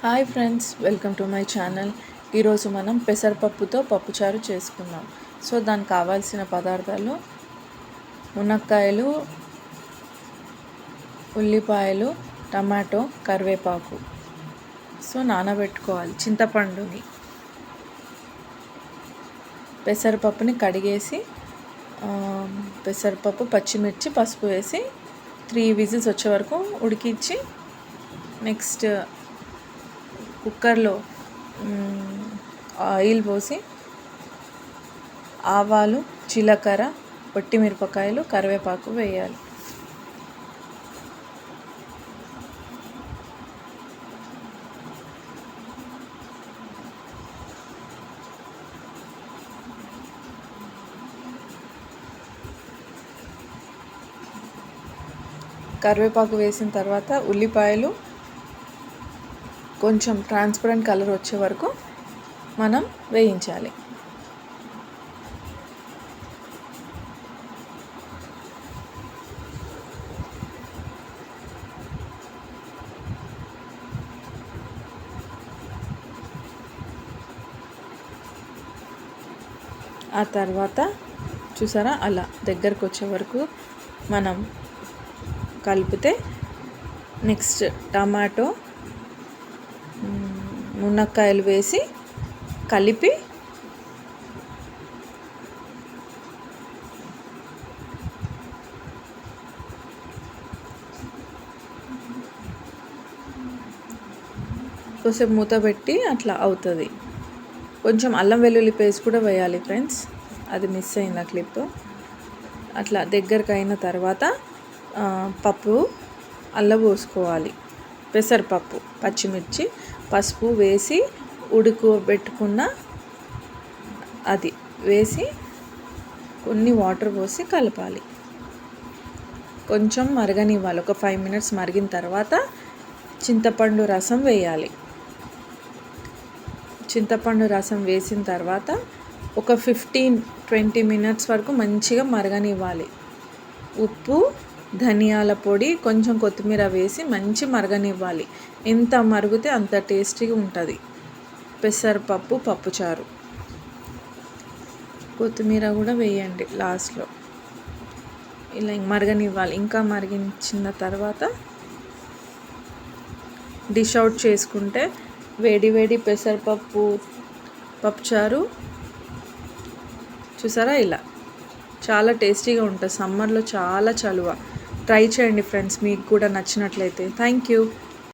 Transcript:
Hi friends, welcome to my channel. ఈరోజు మనం పెసరపప్పుతో పప్పుచారు చేసుకుందాం. సో దానికి కావాల్సిన పదార్థాలు మునక్కాయలు, ఉల్లిపాయలు, టమాటో, కరివేపాకు. సో నానబెట్టుకోవాలి. చింతపండుని, పెసరపప్పుని కడిగేసి పెసరపప్పు, పచ్చిమిర్చి, పసుపు వేసి 3 విజిల్స్ వచ్చే వరకు ఉడికించి నెక్స్ట్ కుక్కర్లో ఆయిల్ పోసి ఆవాలు, జీలకర్ర, మిరపకాయలు, కరివేపాకు వేయాలి. కరివేపాకు వేసిన తర్వాత ఉల్లిపాయలు కొంచెం ట్రాన్స్పరెంట్ కలర్ వచ్చే వరకు మనం వేయించాలి. ఆ తర్వాత చూసారా, అలా దగ్గరకు వచ్చే వరకు మనం కలిపితే నెక్స్ట్ టమాటో, మునక్కాయలు వేసి కలిపి కొంచెం మూత పెట్టి అట్లా అవుతుంది. కొంచెం అల్లం వెల్లుల్లి పేస్ట్ కూడా వేయాలి ఫ్రెండ్స్, అది మిస్ అయింది ఆ క్లిప్. అట్లా దగ్గరకు అయిన తర్వాత పప్పు అల్ల పోసుకోవాలి. పెసరపప్పు, పచ్చిమిర్చి, పసుపు వేసి ఉడకబెట్టుకున్న అది వేసి కొన్ని వాటర్ పోసి కలపాలి. కొంచెం మరగనివ్వాలి. ఒక 5 minutes మరిగిన తర్వాత చింతపండు రసం వేయాలి. చింతపండు రసం వేసిన తర్వాత ఒక 15-20 minutes వరకు మంచిగా మరగనివ్వాలి. ఉప్పు, ధనియాల పొడి, కొంచెం కొత్తిమీర వేసి మంచి మరగనివ్వాలి. ఎంత మరిగితే అంత టేస్టీగా ఉంటుంది పెసరపప్పు పప్పుచారు. కొత్తిమీర కూడా వేయండి లాస్ట్లో. ఇలా మరగనివ్వాలి. ఇంకా మరిగించిన తర్వాత డిష్ అవుట్ చేసుకుంటే వేడి వేడి పెసరపప్పు పప్పుచారు చూసారా, ఇలా చాలా టేస్టీగా ఉంటుంది. సమ్మర్లో చాలా చలువ. ట్రై చేయండి ఫ్రెండ్స్, మీకు కూడా నచ్చినట్లయితే. Thank you.